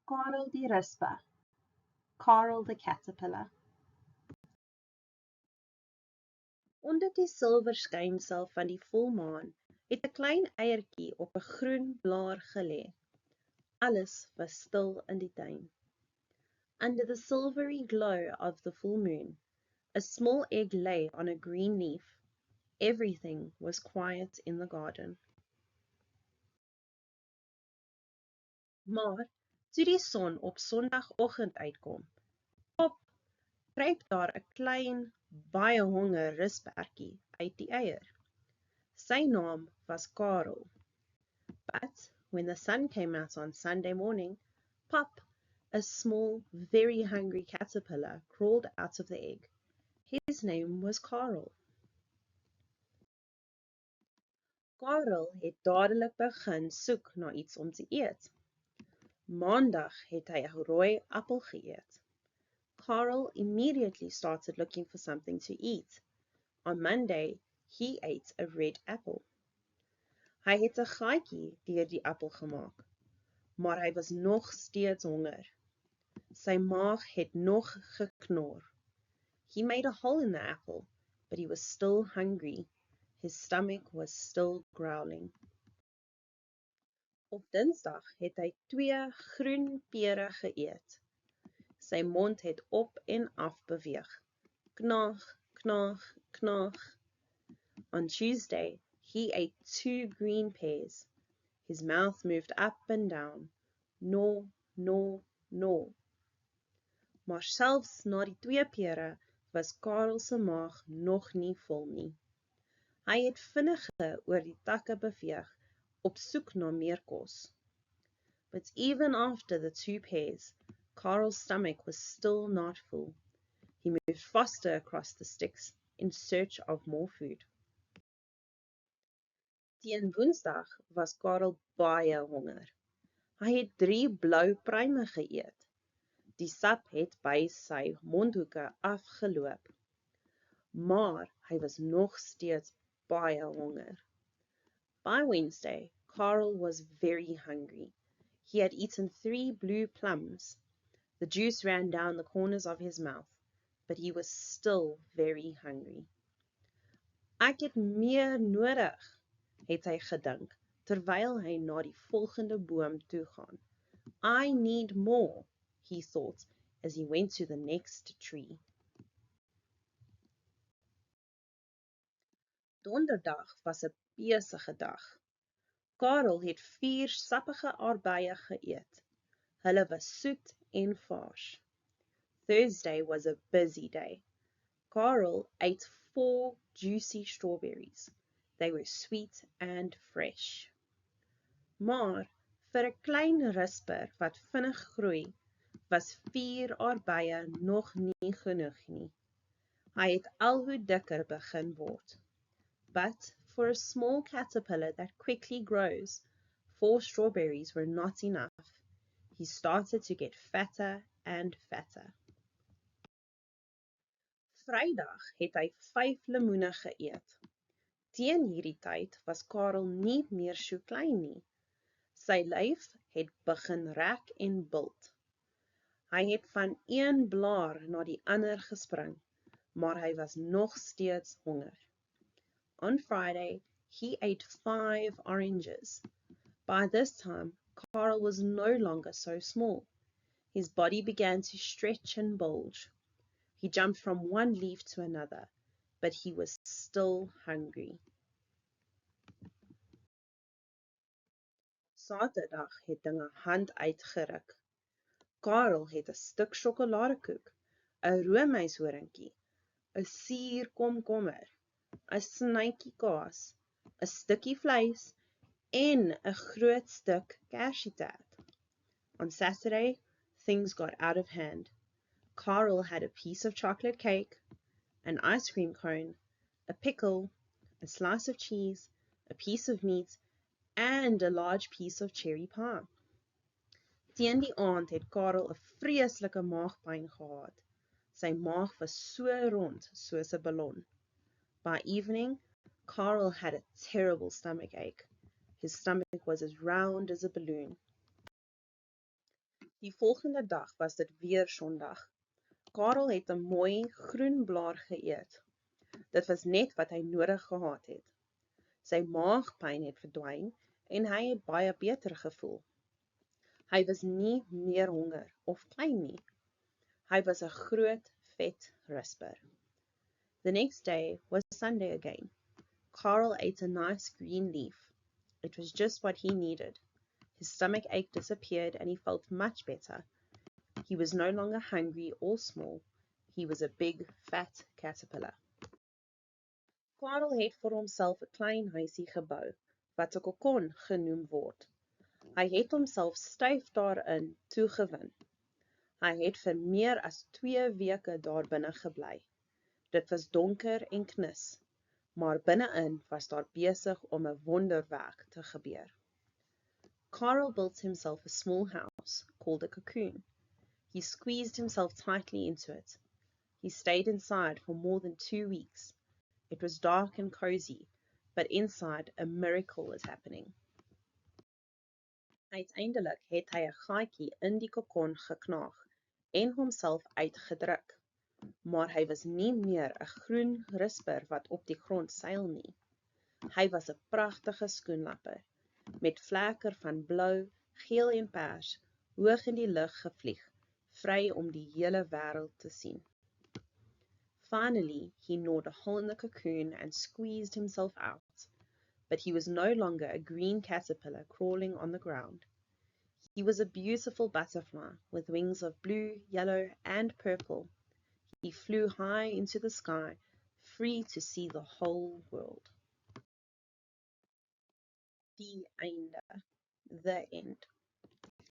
Karel die Rispe, Karel the Caterpillar. Onder die silwer skynsel van die volmaan het 'n klein eiertjie op 'n groen blaar gelê. Alles was stil in die tuin. Under the silvery glow of the full moon, a small egg lay on a green leaf. Everything was quiet in the garden. Maar toe die son op Sondagoggend uitkom, pop, kruip daar 'n klein, baie honger rispertjie uit die eier. Sy naam was Karel. But when the sun came out on Sunday morning, pop, a small, very hungry caterpillar crawled out of the egg. His name was Karel. Karel het dadelik begin soek na iets om te eet. Maandag het hy 'n rooi appel geëet. Karel immediately started looking for something to eat. On Monday, he ate a red apple. Hy het 'n gaatjie deur die appel gemaak, maar hy was nog steeds honger. Sy maag het nog geknor. He made a hole in the apple, but he was still hungry. His stomach was still growling. Op Dinsdag het hy 2 groen pere geëet. Sy mond het op en af beweeg. Knaag, knaag, knaag. On Tuesday, he ate 2 green pears. His mouth moved up and down. Gnaw, gnaw, gnaw. Maar selfs na die 2 pere was Karel se maag nog nie vol nie. Hy het vinniger oor die takke beweeg op soek na meer kos. But even after the 2 pears, Karel's stomach was still not full. He moved faster across the sticks in search of more food. Teen Woensdag was Karel baie honger. Hy het 3 blou pruime geëet. Die sap het by sy mondhoeke afgeloop. Maar hy was nog steeds baie honger. By Wednesday, Karel was very hungry. He had eaten 3 blue plums. The juice ran down the corners of his mouth, but he was still very hungry. Ek het meer nodig, het hy gedink, terwyl hy na die volgende boom toe gaan. I need more, he thought, as he went to the next tree. Donderdag was 'n besige dag. Karel het 4 sappige aardbeie geëet. Hulle was soet en vars. Thursday was a busy day. Karel ate 4 juicy strawberries. They were sweet and fresh. Maar vir 'n klein risper wat vinnig groei, was 4 aardbeie nog nie genoeg nie. Hy het al hoe dikker begin word. But for a small caterpillar that quickly grows, 4 strawberries were not enough. He started to get fatter and fatter. Vrydag het hy 5 lemoene geëet. Teen hierdie tyd was Karel nie meer so klein nie. Sy lyf het begin rek en bult. Hy het van een blaar na die ander gespring, maar hy was nog steeds honger. On Friday, he ate 5 oranges. By this time, Karel was no longer so small. His body began to stretch and bulge. He jumped from one leaf to another, but he was still hungry. Saterdag het dinge hand uitgeruk. Karel het 'n stuk sjokoladekoek, 'n roomyshoringkie, 'n suur komkommer, 'n snytjie kaas, 'n stukkie vleis en 'n groot stuk kersietaart. On Saturday, things got out of hand. Karel had a piece of chocolate cake, an ice cream cone, a pickle, a slice of cheese, a piece of meat, and a large piece of cherry pie. Teen die aand het Karel 'n vreeslike maagpyn gehad. Sy maag was so rond soos 'n ballon. By evening, Karel had a terrible stomachache. His stomach was as round as a balloon. Die volgende dag was dit weer Sondag. Karel het 'n mooi groen blaar geëet. Dit was net wat hy nodig gehad het. Sy maagpyn het verdwyn en hy het baie beter gevoel. Hy was nie meer honger of klein nie. Hy was 'n groot, vet risper. The next day was Sunday again. Karel ate a nice green leaf. It was just what he needed. His stomach ache disappeared and he felt much better. He was no longer hungry or small. He was a big, fat caterpillar. Karel het vir homself 'n klein huisie gebou, wat 'n kokon genoem word. Hy het homself styf daarin toegewin. Hy het vir meer as 2 weke daar binne gebly. Dit was donker en knus, maar binne-in was daar besig om 'n wonderwerk te gebeur. Karel built himself a small house called a cocoon. He squeezed himself tightly into it. He stayed inside for more than 2 weeks. It was dark and cozy, but inside a miracle was happening. Uiteindelik het hy 'n gaatjie in die kokon geknaag en homself uitgedruk. Maar hy was nie meer 'n groen risper wat op die grond seil nie. Hy was 'n pragtige skoenlapper, met vlekke van blou, geel en pers, hoog in die lug gevlieg, vry om die hele wêreld te sien. Finally, he gnawed a hole in the cocoon and squeezed himself out, but he was no longer a green caterpillar crawling on the ground. He was a beautiful butterfly with wings of blue, yellow, and purple. He flew high into the sky, free to see the whole world. The end.